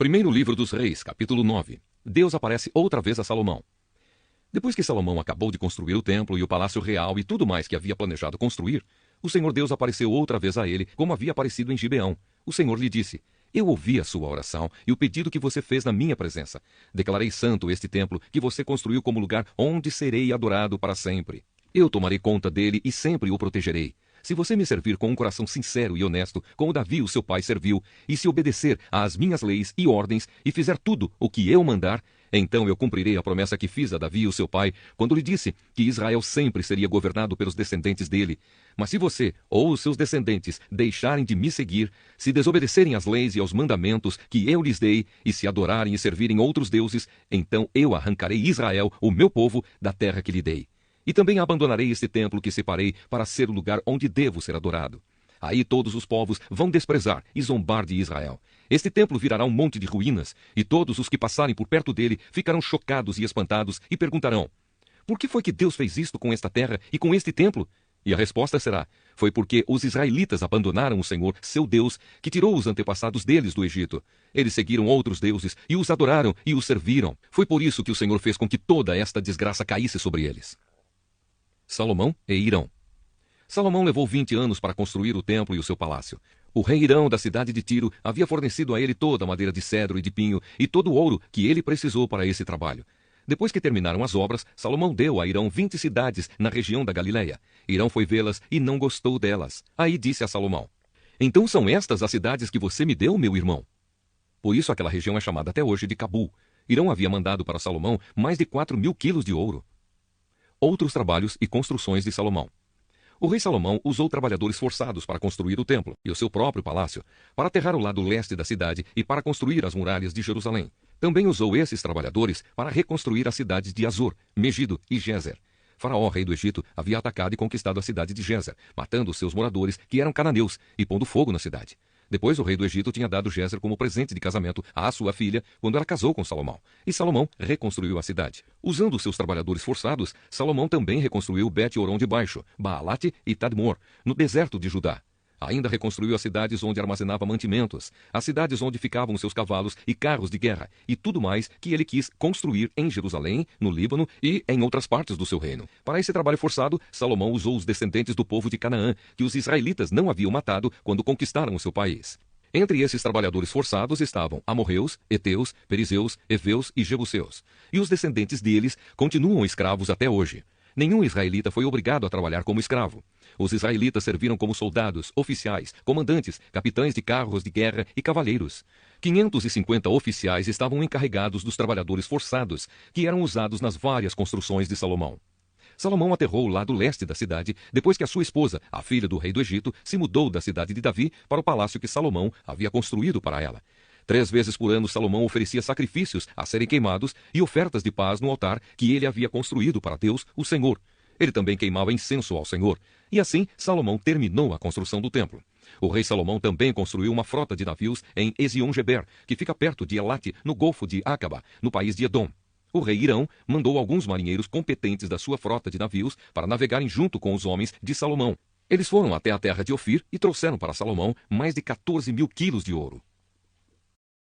Primeiro livro dos Reis, capítulo 9. Deus aparece outra vez a Salomão. Depois que Salomão acabou de construir o templo e o palácio real e tudo mais que havia planejado construir, o Senhor Deus apareceu outra vez a ele, como havia aparecido em Gibeão. O Senhor lhe disse: Eu ouvi a sua oração e o pedido que você fez na minha presença. Declarei santo este templo que você construiu como lugar onde serei adorado para sempre. Eu tomarei conta dele e sempre o protegerei. Se você me servir com um coração sincero e honesto, como Davi, o seu pai, serviu, e se obedecer às minhas leis e ordens, e fizer tudo o que eu mandar, então eu cumprirei a promessa que fiz a Davi, o seu pai, quando lhe disse que Israel sempre seria governado pelos descendentes dele. Mas se você ou os seus descendentes deixarem de me seguir, se desobedecerem às leis e aos mandamentos que eu lhes dei, e se adorarem e servirem outros deuses, então eu arrancarei Israel, o meu povo, da terra que lhe dei. E também abandonarei este templo que separei para ser o lugar onde devo ser adorado. Aí todos os povos vão desprezar e zombar de Israel. Este templo virará um monte de ruínas, e todos os que passarem por perto dele ficarão chocados e espantados e perguntarão: Por que foi que Deus fez isto com esta terra e com este templo? E a resposta será: Foi porque os israelitas abandonaram o Senhor, seu Deus, que tirou os antepassados deles do Egito. Eles seguiram outros deuses e os adoraram e os serviram. Foi por isso que o Senhor fez com que toda esta desgraça caísse sobre eles. Salomão e Hirão. Salomão levou 20 anos para construir o templo e o seu palácio. O rei Hirão da cidade de Tiro havia fornecido a ele toda a madeira de cedro e de pinho e todo o ouro que ele precisou para esse trabalho. Depois que terminaram as obras, Salomão deu a Hirão 20 cidades na região da Galileia. Hirão foi vê-las e não gostou delas. Aí disse a Salomão: Então são estas as cidades que você me deu, meu irmão? Por isso aquela região é chamada até hoje de Cabul. Hirão havia mandado para Salomão mais de 4.000 quilos de ouro. Outros trabalhos e construções de Salomão. O rei Salomão usou trabalhadores forçados para construir o templo e o seu próprio palácio, para aterrar o lado leste da cidade e para construir as muralhas de Jerusalém. Também usou esses trabalhadores para reconstruir as cidades de Azor, Megido e Gézer. Faraó, rei do Egito, havia atacado e conquistado a cidade de Gézer, matando seus moradores, que eram cananeus, e pondo fogo na cidade. Depois, o rei do Egito tinha dado Gézer como presente de casamento à sua filha quando ela casou com Salomão. E Salomão reconstruiu a cidade. Usando seus trabalhadores forçados, Salomão também reconstruiu Bet-Horon de Baixo, Baalate e Tadmor, no deserto de Judá. Ainda reconstruiu as cidades onde armazenava mantimentos, as cidades onde ficavam seus cavalos e carros de guerra, e tudo mais que ele quis construir em Jerusalém, no Líbano e em outras partes do seu reino. Para esse trabalho forçado, Salomão usou os descendentes do povo de Canaã, que os israelitas não haviam matado quando conquistaram o seu país. Entre esses trabalhadores forçados estavam amorreus, heteus, perizeus, heveus e jebuseus. E os descendentes deles continuam escravos até hoje. Nenhum israelita foi obrigado a trabalhar como escravo. Os israelitas serviram como soldados, oficiais, comandantes, capitães de carros de guerra e cavaleiros. 550 oficiais estavam encarregados dos trabalhadores forçados, que eram usados nas várias construções de Salomão. Salomão aterrou o lado leste da cidade, depois que a sua esposa, a filha do rei do Egito, se mudou da cidade de Davi para o palácio que Salomão havia construído para ela. 3 vezes por ano Salomão oferecia sacrifícios a serem queimados e ofertas de paz no altar que ele havia construído para Deus, o Senhor. Ele também queimava incenso ao Senhor. E assim Salomão terminou a construção do templo. O rei Salomão também construiu uma frota de navios em Ezion-Geber, que fica perto de Elate, no Golfo de Acaba, no país de Edom. O rei Hirão mandou alguns marinheiros competentes da sua frota de navios para navegarem junto com os homens de Salomão. Eles foram até a terra de Ofir e trouxeram para Salomão mais de 14.000 quilos de ouro.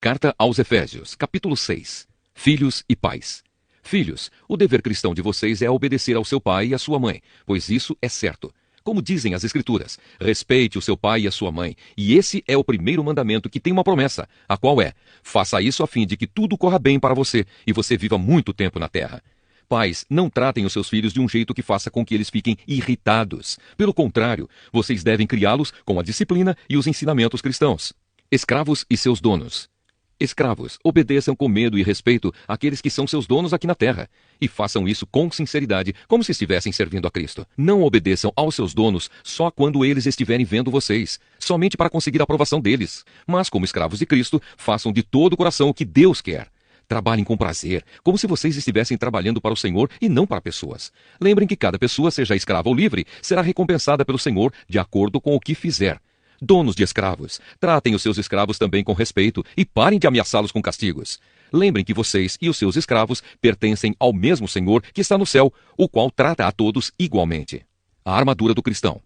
Carta aos Efésios, capítulo 6. Filhos e pais. Filhos, o dever cristão de vocês é obedecer ao seu pai e à sua mãe, pois isso é certo. Como dizem as Escrituras, respeite o seu pai e a sua mãe, e esse é o primeiro mandamento que tem uma promessa, a qual é: faça isso a fim de que tudo corra bem para você e você viva muito tempo na terra. Pais, não tratem os seus filhos de um jeito que faça com que eles fiquem irritados. Pelo contrário, vocês devem criá-los com a disciplina e os ensinamentos cristãos. Escravos e seus donos. Escravos, obedeçam com medo e respeito àqueles que são seus donos aqui na terra. E façam isso com sinceridade, como se estivessem servindo a Cristo. Não obedeçam aos seus donos só quando eles estiverem vendo vocês, somente para conseguir a aprovação deles. Mas, como escravos de Cristo, façam de todo o coração o que Deus quer. Trabalhem com prazer, como se vocês estivessem trabalhando para o Senhor e não para pessoas. Lembrem que cada pessoa, seja escrava ou livre, será recompensada pelo Senhor de acordo com o que fizer. Donos de escravos, tratem os seus escravos também com respeito e parem de ameaçá-los com castigos. Lembrem que vocês e os seus escravos pertencem ao mesmo Senhor que está no céu, o qual trata a todos igualmente. A armadura do cristão.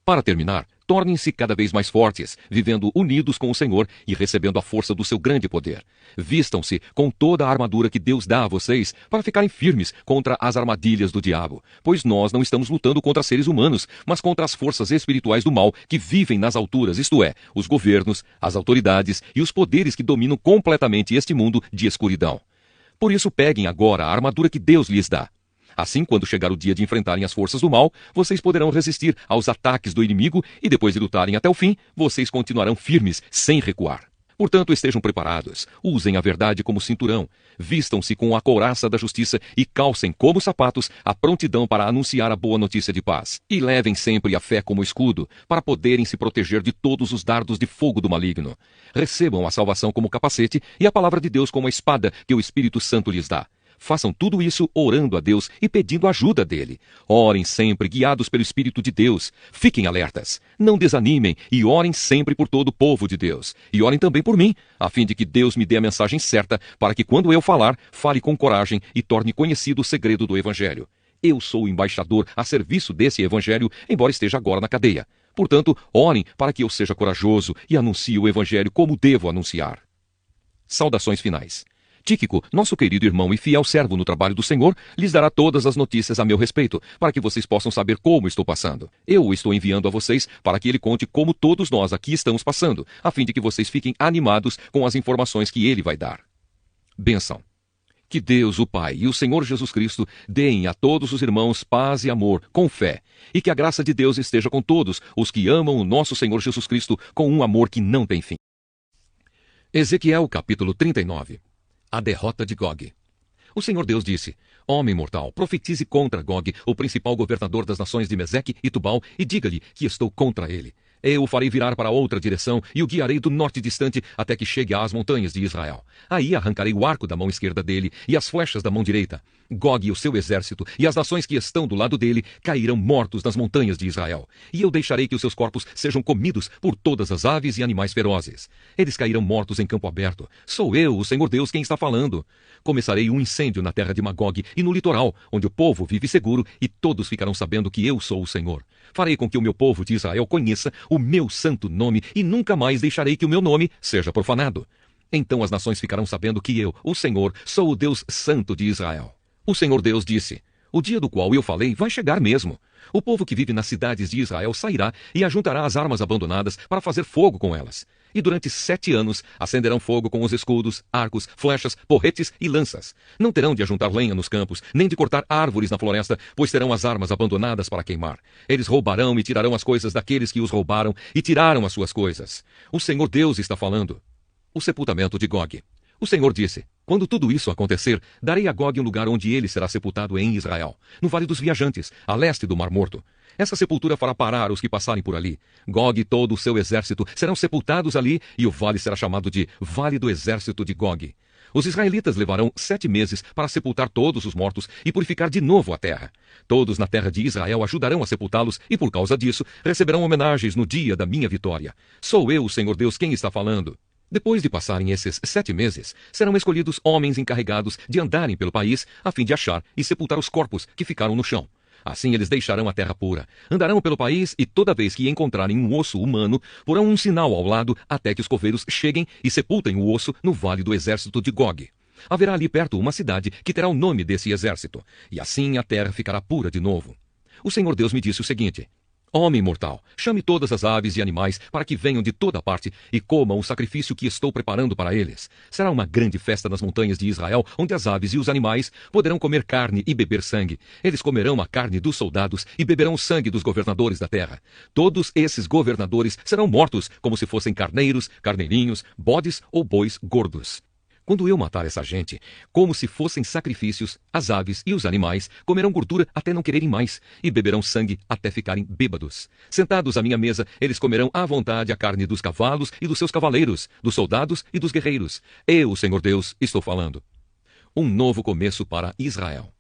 Para terminar, Tornem-se cada vez mais fortes, vivendo unidos com o Senhor e recebendo a força do seu grande poder. Vistam-se com toda a armadura que Deus dá a vocês para ficarem firmes contra as armadilhas do diabo, pois nós não estamos lutando contra seres humanos, mas contra as forças espirituais do mal que vivem nas alturas, isto é, os governos, as autoridades e os poderes que dominam completamente este mundo de escuridão. Por isso peguem agora a armadura que Deus lhes dá. Assim, quando chegar o dia de enfrentarem as forças do mal, vocês poderão resistir aos ataques do inimigo e depois de lutarem até o fim, vocês continuarão firmes, sem recuar. Portanto, estejam preparados, usem a verdade como cinturão, vistam-se com a couraça da justiça e calcem como sapatos a prontidão para anunciar a boa notícia de paz. E levem sempre a fé como escudo, para poderem se proteger de todos os dardos de fogo do maligno. Recebam a salvação como capacete e a palavra de Deus como a espada que o Espírito Santo lhes dá. Façam tudo isso orando a Deus e pedindo ajuda dele. Orem sempre, guiados pelo Espírito de Deus. Fiquem alertas. Não desanimem e orem sempre por todo o povo de Deus. E orem também por mim, a fim de que Deus me dê a mensagem certa para que quando eu falar, fale com coragem e torne conhecido o segredo do Evangelho. Eu sou o embaixador a serviço desse Evangelho, embora esteja agora na cadeia. Portanto, orem para que eu seja corajoso e anuncie o Evangelho como devo anunciar. Saudações finais. Tíquico, nosso querido irmão e fiel servo no trabalho do Senhor, lhes dará todas as notícias a meu respeito, para que vocês possam saber como estou passando. Eu o estou enviando a vocês para que ele conte como todos nós aqui estamos passando, a fim de que vocês fiquem animados com as informações que ele vai dar. Bênção. Que Deus, o Pai e o Senhor Jesus Cristo deem a todos os irmãos paz e amor, com fé, e que a graça de Deus esteja com todos os que amam o nosso Senhor Jesus Cristo com um amor que não tem fim. Ezequiel capítulo 39. A derrota de Gog. O Senhor Deus disse: Homem mortal, profetize contra Gog, o principal governador das nações de Meseque e Tubal, e diga-lhe que estou contra ele. Eu o farei virar para outra direção e o guiarei do norte distante até que chegue às montanhas de Israel. Aí arrancarei o arco da mão esquerda dele e as flechas da mão direita. Gog e o seu exército e as nações que estão do lado dele cairão mortos nas montanhas de Israel. E eu deixarei que os seus corpos sejam comidos por todas as aves e animais ferozes. Eles cairão mortos em campo aberto. Sou eu, o Senhor Deus, quem está falando. Começarei um incêndio na terra de Magog e no litoral, onde o povo vive seguro e todos ficarão sabendo que eu sou o Senhor. Farei com que o meu povo de Israel conheça o meu santo nome e nunca mais deixarei que o meu nome seja profanado. Então as nações ficarão sabendo que eu, o Senhor, sou o Deus santo de Israel. O Senhor Deus disse: O dia do qual eu falei vai chegar mesmo. O povo que vive nas cidades de Israel sairá e ajuntará as armas abandonadas para fazer fogo com elas. E durante 7 anos acenderão fogo com os escudos, arcos, flechas, porretes e lanças. Não terão de ajuntar lenha nos campos, nem de cortar árvores na floresta, pois terão as armas abandonadas para queimar. Eles roubarão e tirarão as coisas daqueles que os roubaram e tiraram as suas coisas. O Senhor Deus está falando. O sepultamento de Gog. O Senhor disse: Quando tudo isso acontecer, darei a Gog um lugar onde ele será sepultado em Israel, no Vale dos Viajantes, a leste do Mar Morto. Essa sepultura fará parar os que passarem por ali. Gog e todo o seu exército serão sepultados ali, e o vale será chamado de Vale do Exército de Gog. Os israelitas levarão 7 meses para sepultar todos os mortos e purificar de novo a terra. Todos na terra de Israel ajudarão a sepultá-los e, por causa disso, receberão homenagens no dia da minha vitória. Sou eu, o Senhor Deus, quem está falando. Depois de passarem esses 7 meses, serão escolhidos homens encarregados de andarem pelo país a fim de achar e sepultar os corpos que ficaram no chão. Assim eles deixarão a terra pura, andarão pelo país e toda vez que encontrarem um osso humano, porão um sinal ao lado até que os coveiros cheguem e sepultem o osso no vale do exército de Gog. Haverá ali perto uma cidade que terá o nome desse exército, e assim a terra ficará pura de novo. O Senhor Deus me disse o seguinte: Homem mortal, chame todas as aves e animais para que venham de toda parte e comam o sacrifício que estou preparando para eles. Será uma grande festa nas montanhas de Israel, onde as aves e os animais poderão comer carne e beber sangue. Eles comerão a carne dos soldados e beberão o sangue dos governadores da terra. Todos esses governadores serão mortos como se fossem carneiros, carneirinhos, bodes ou bois gordos. Quando eu matar essa gente, como se fossem sacrifícios, as aves e os animais comerão gordura até não quererem mais, e beberão sangue até ficarem bêbados. Sentados à minha mesa, eles comerão à vontade a carne dos cavalos e dos seus cavaleiros, dos soldados e dos guerreiros. Eu, o Senhor Deus, estou falando. Um novo começo para Israel.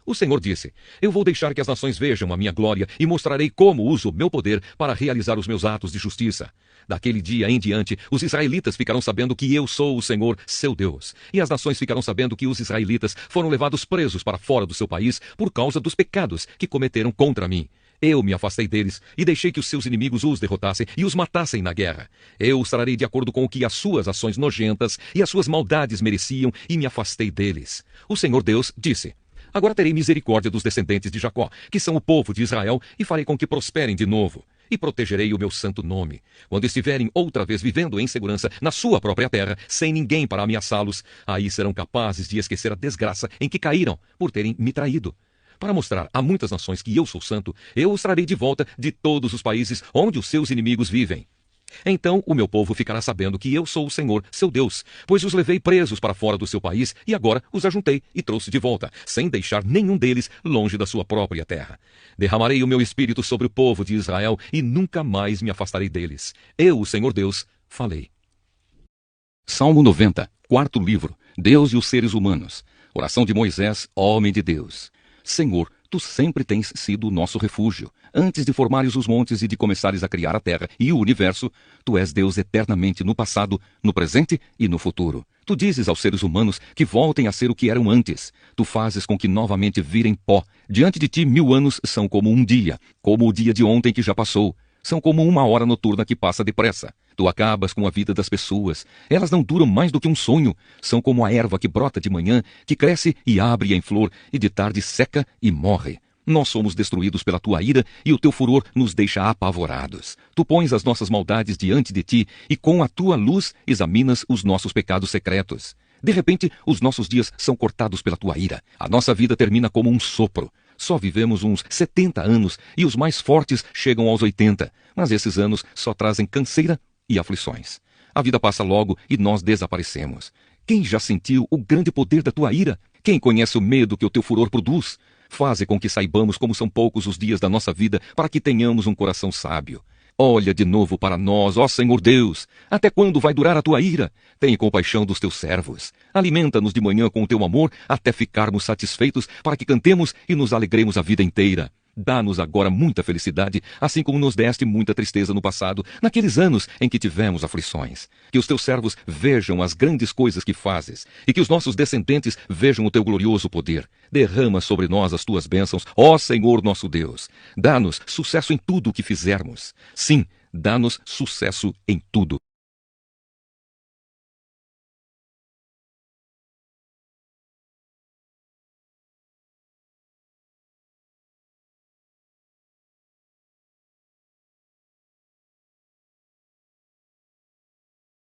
O Senhor disse: Eu vou deixar que as nações vejam a minha glória e mostrarei como uso meu poder para realizar os meus atos de justiça. Daquele dia em diante, os israelitas ficarão sabendo que eu sou o Senhor, seu Deus. E as nações ficarão sabendo que os israelitas foram levados presos para fora do seu país por causa dos pecados que cometeram contra mim. Eu me afastei deles e deixei que os seus inimigos os derrotassem e os matassem na guerra. Eu os trarei de acordo com o que as suas ações nojentas e as suas maldades mereciam e me afastei deles. O Senhor Deus disse: Agora terei misericórdia dos descendentes de Jacó, que são o povo de Israel, e farei com que prosperem de novo. E protegerei o meu santo nome. Quando estiverem outra vez vivendo em segurança na sua própria terra, sem ninguém para ameaçá-los, aí serão capazes de esquecer a desgraça em que caíram por terem me traído. Para mostrar a muitas nações que eu sou santo, eu os trarei de volta de todos os países onde os seus inimigos vivem. Então o meu povo ficará sabendo que eu sou o Senhor, seu Deus, pois os levei presos para fora do seu país e agora os ajuntei e trouxe de volta, sem deixar nenhum deles longe da sua própria terra. Derramarei o meu espírito sobre o povo de Israel e nunca mais me afastarei deles. Eu, o Senhor Deus, falei. Salmo 90, quarto livro, Deus e os seres humanos. Oração de Moisés, homem de Deus. Senhor, tu sempre tens sido o nosso refúgio. Antes de formares os montes e de começares a criar a terra e o universo, tu és Deus eternamente no passado, no presente e no futuro. Tu dizes aos seres humanos que voltem a ser o que eram antes. Tu fazes com que novamente virem pó. Diante de ti 1000 anos são como um dia, como o dia de ontem que já passou. São como uma hora noturna que passa depressa. Tu acabas com a vida das pessoas. Elas não duram mais do que um sonho. São como a erva que brota de manhã, que cresce e abre em flor, e de tarde seca e morre. Nós somos destruídos pela tua ira, e o teu furor nos deixa apavorados. Tu pões as nossas maldades diante de ti, e com a tua luz examinas os nossos pecados secretos. De repente, os nossos dias são cortados pela tua ira. A nossa vida termina como um sopro. Só vivemos uns 70 anos e os mais fortes chegam aos 80, mas esses anos só trazem canseira e aflições. A vida passa logo e nós desaparecemos. Quem já sentiu o grande poder da tua ira? Quem conhece o medo que o teu furor produz? Faze com que saibamos como são poucos os dias da nossa vida para que tenhamos um coração sábio. Olha de novo para nós, ó Senhor Deus. Até quando vai durar a tua ira? Tenha compaixão dos teus servos. Alimenta-nos de manhã com o teu amor, até ficarmos satisfeitos, para que cantemos e nos alegremos a vida inteira. Dá-nos agora muita felicidade, assim como nos deste muita tristeza no passado, naqueles anos em que tivemos aflições. Que os teus servos vejam as grandes coisas que fazes, e que os nossos descendentes vejam o teu glorioso poder. Derrama sobre nós as tuas bênçãos, ó Senhor nosso Deus. Dá-nos sucesso em tudo o que fizermos. Sim, dá-nos sucesso em tudo.